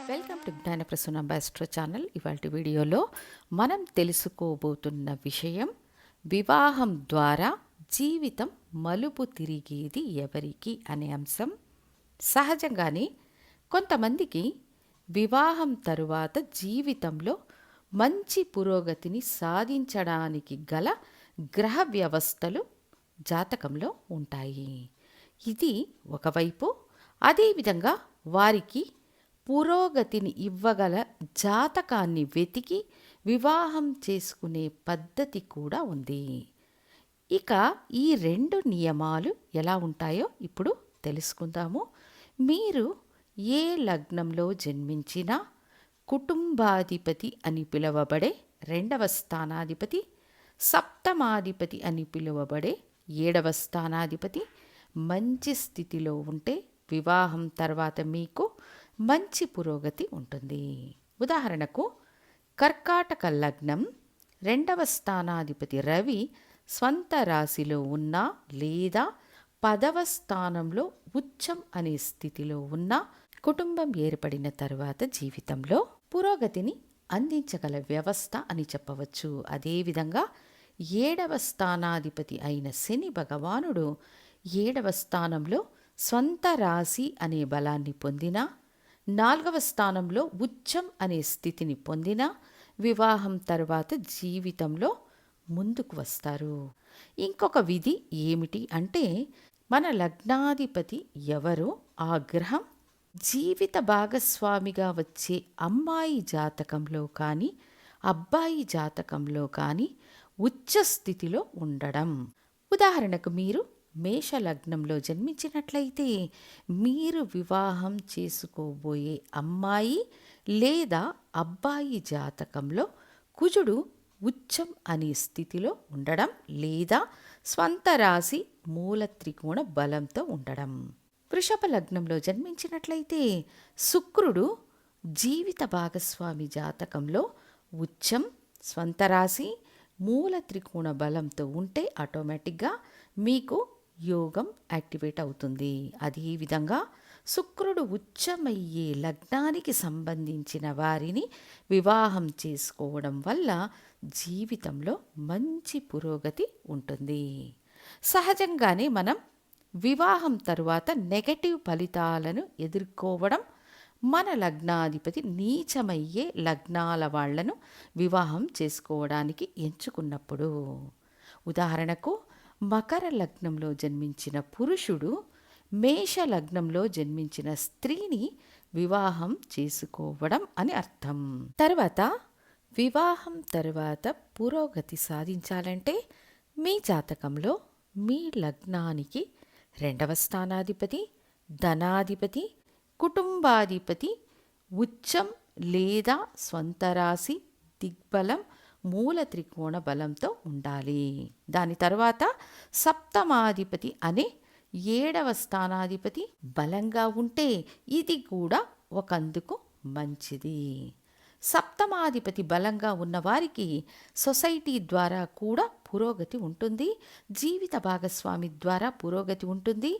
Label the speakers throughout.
Speaker 1: Welcome to Gnanaprasuna astro channel. ఇవాళ వీడియోలో మనం తెలుసుకోబోతున్న విషయం, వివాహం ద్వారా జీవితం మలుపు తిరిగేది ఎవరికి అనే అంశం. సహజంగానే కొంతమందికి వివాహం తరువాత జీవితంలో మంచి పురోగతిని సాధించడానికి గల గ్రహ వ్యవస్థలు జాతకంలో ఉంటాయి. ఇది ఒకవైపు. అదేవిధంగా వారికి పురోగతిని ఇవ్వగల జాతకాన్ని వెతికి వివాహం చేసుకునే పద్ధతి కూడా ఉంది. ఇక ఈ రెండు నియమాలు ఎలా ఉంటాయో ఇప్పుడు తెలుసుకుందాము. మీరు ఏ లగ్నంలో జన్మించినా కుటుంబాధిపతి అని పిలువబడే రెండవ స్థానాధిపతి, సప్తమాధిపతి అని పిలువబడే ఏడవ స్థానాధిపతి మంచి స్థితిలో ఉంటే వివాహం తర్వాత మీకు మంచి పురోగతి ఉంటుంది. ఉదాహరణకు కర్కాటక లగ్నం రెండవ స్థానాధిపతి రవి స్వంత రాశిలో ఉన్నా లేదా 10వ స్థానంలో ఉచ్చం అనే స్థితిలో ఉన్న కుటుంబం ఏర్పడిన తర్వాత జీవితంలో పురోగతిని అందించగల వ్యవస్థ అని చెప్పవచ్చు. అదేవిధంగా 7వ స్థానాధిపతి అయిన శని భగవానుడు 7వ స్థానంలో స్వంత రాశి అనే బలాన్ని పొందినా, 4వ స్థానంలో ఉచ్చం అనే స్థితిని పొందినా వివాహం తర్వాత జీవితంలో ముందుకు వస్తారు. ఇంకొక విధి ఏమిటి అంటే, మన లగ్నాధిపతి ఎవరో ఆ గ్రహం జీవిత భాగస్వామిగా వచ్చే అమ్మాయి జాతకంలో కానీ అబ్బాయి జాతకంలో కానీ ఉచ్చ స్థితిలో ఉండడం. ఉదాహరణకు మీరు మేష లగ్నంలో జన్మించినట్లయితే మీరు వివాహం చేసుకోబోయే అమ్మాయి లేదా అబ్బాయి జాతకంలో కుజుడు ఉచ్చం అనే స్థితిలో ఉండడం లేదా స్వంత రాశి మూల త్రికోణ బలంతో ఉండడం. వృషభ లగ్నంలో జన్మించినట్లయితే శుక్రుడు జీవిత భాగస్వామి జాతకంలో ఉచ్చం, స్వంత రాశి మూల త్రికోణ బలంతో ఉంటే ఆటోమేటిక్గా మీకు యోగం యాక్టివేట్ అవుతుంది. అదేవిధంగా శుక్రుడు ఉచ్చమయ్యే లగ్నానికి సంబంధించిన వారిని వివాహం చేసుకోవడం వల్ల జీవితంలో మంచి పురోగతి ఉంటుంది. సహజంగానే మనం వివాహం తరువాత నెగటివ్ ఫలితాలను ఎదుర్కోవడం, మన లగ్నాధిపతి నీచమయ్యే లగ్నాల వాళ్లను వివాహం చేసుకోవడానికి ఎంచుకున్నప్పుడు. ఉదాహరణకు మకర లగ్నంలో జన్మించిన పురుషుడు మేష లగ్నంలో జన్మించిన స్త్రీని వివాహం చేసుకోవడం అని అర్థం. తర్వాత వివాహం తర్వాత పురోగతి సాధించాలంటే మీ జాతకంలో మీ లగ్నానికి 2వ స్థానాధిపతి, ధనాధిపతి, కుటుంబాధిపతి ఉచ్చం లేదా స్వంత రాశి దిగ్బలం మూల త్రికోణ బలంతో ఉండాలి. దాని తర్వాత సప్తమాధిపతి అనే 7వ స్థానాధిపతి బలంగా ఉంటే ఇది కూడా ఒకందుకు మంచిది. సప్తమాధిపతి బలంగా ఉన్నవారికి సొసైటీ ద్వారా కూడా పురోగతి ఉంటుంది, జీవిత భాగస్వామి ద్వారా పురోగతి ఉంటుంది,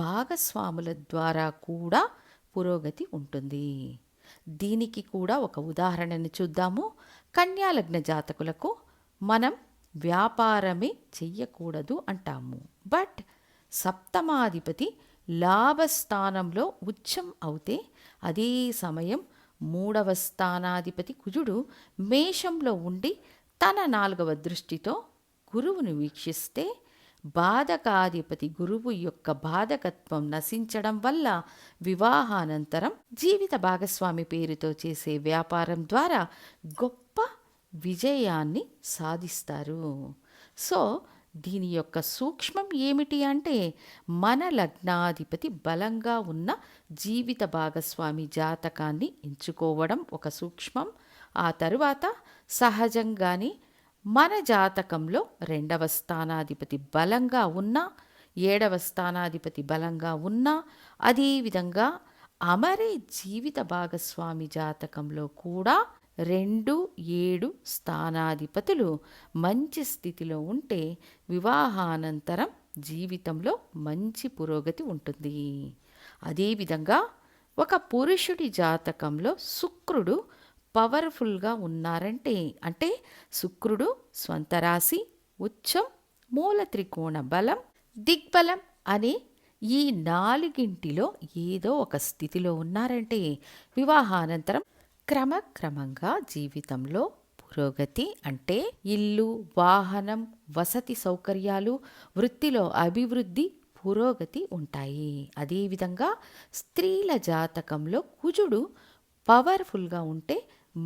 Speaker 1: భాగస్వాముల ద్వారా కూడా పురోగతి ఉంటుంది. దీనికి కూడా ఒక ఉదాహరణని చూద్దాము. కన్యా లగ్న జాతకులకు మనం వ్యాపారమే చెయ్యకూడదు అంటాము. బట్ సప్తమాధిపతి లాభస్థానంలో ఉచ్చం అవుతే, అదే సమయం 3వ స్థానాధిపతి కుజుడు మేషంలో ఉండి తన 4వ దృష్టితో గురువును వీక్షిస్తే, బాధకాధిపతి గురువు యొక్క బాధకత్వం నశించడం వల్ల వివాహానంతరం జీవిత భాగస్వామి పేరుతో చేసే వ్యాపారం ద్వారా గొప్ప విజయాన్ని సాధిస్తారు. సో దీని యొక్క సూక్ష్మం ఏమిటి అంటే, మన లగ్నాధిపతి బలంగా ఉన్న జీవిత భాగస్వామి జాతకాన్ని ఎంచుకోవడం ఒక సూక్ష్మం. ఆ తరువాత సహజంగానే మన జాతకంలో 2వ స్థానాధిపతి బలంగా ఉన్నా, 7వ స్థానాధిపతి బలంగా ఉన్నా, అదేవిధంగా అమరే జీవిత భాగస్వామి జాతకంలో కూడా 2, 7 స్థానాధిపతులు మంచి స్థితిలో ఉంటే వివాహానంతరం జీవితంలో మంచి పురోగతి ఉంటుంది. అదేవిధంగా ఒక పురుషుడి జాతకంలో శుక్రుడు పవర్ఫుల్గా ఉన్నారంటే అంటే శుక్రుడు స్వంత రాశి, ఉచ్చం, మూల త్రికోణ బలం, దిగ్బలం అనే ఈ నాలుగింటిలో ఏదో ఒక స్థితిలో ఉన్నారంటే వివాహానంతరం క్రమక్రమంగా జీవితంలో పురోగతి అంటే ఇల్లు, వాహనం, వసతి సౌకర్యాలు, వృత్తిలో అభివృద్ధి, పురోగతి ఉంటాయి. అదేవిధంగా స్త్రీల జాతకంలో కుజుడు పవర్ఫుల్గా ఉంటే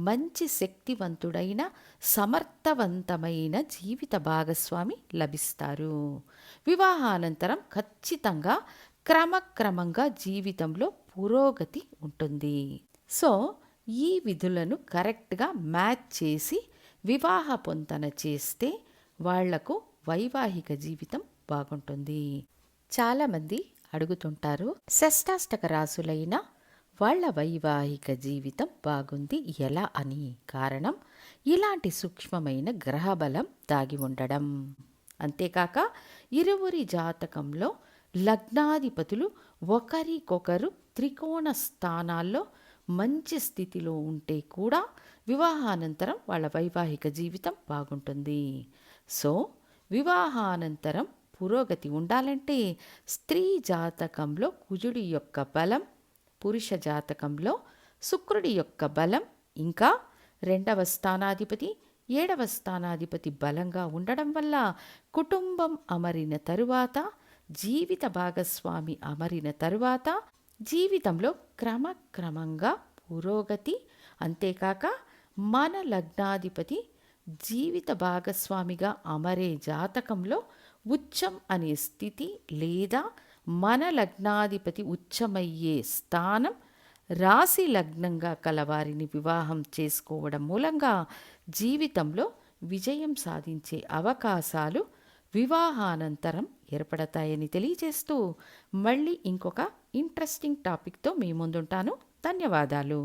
Speaker 1: మంచి శక్తివంతుడైన సమర్థవంతమైన జీవిత భాగస్వామి లభిస్తారు. వివాహానంతరం ఖచ్చితంగా క్రమక్రమంగా జీవితంలో పురోగతి ఉంటుంది. సో ఈ విధులను కరెక్ట్గా మ్యాచ్ చేసి వివాహ పొంతన చేస్తే వాళ్లకు వైవాహిక జీవితం బాగుంటుంది. చాలామంది అడుగుతుంటారు, షష్టాష్టక రాసులైన వాళ్ళ వైవాహిక జీవితం బాగుంది ఎలా అని. కారణం ఇలాంటి సూక్ష్మమైన గ్రహబలం దాగి ఉండడం. అంతేకాక ఇరువురి జాతకంలో లగ్నాధిపతులు ఒకరికొకరు త్రికోణ స్థానాల్లో మంచి స్థితిలో ఉంటే కూడా వివాహానంతరం వాళ్ళ వైవాహిక జీవితం బాగుంటుంది. సో వివాహానంతరం పురోగతి ఉండాలంటే స్త్రీ జాతకంలో కుజుడి యొక్క బలం, పురుష జాతకంలో శుక్రుడి యొక్క బలం, ఇంకా 2వ స్థానాధిపతి 7వ స్థానాధిపతి బలంగా ఉండడం వల్ల కుటుంబం అమరిన తరువాత, జీవిత భాగస్వామి అమరిన తరువాత జీవితంలో క్రమక్రమంగా పురోగతి. అంతేకాక మన లగ్నాధిపతి జీవిత భాగస్వామిగా అమరే జాతకంలో ఉచ్చం అనే స్థితి లేదా మన లగ్నాధిపతి ఉచ్చమయ్యే స్థానం రాశి లగ్నంగా కలవారిని వివాహం చేసుకోవడం మూలంగా జీవితంలో విజయం సాధించే అవకాశాలు వివాహానంతరం ఏర్పడతాయని తెలియజేస్తూ మళ్ళీ ఇంకొక ఇంట్రెస్టింగ్ టాపిక్తో మీ ముందుంటాను. ధన్యవాదాలు.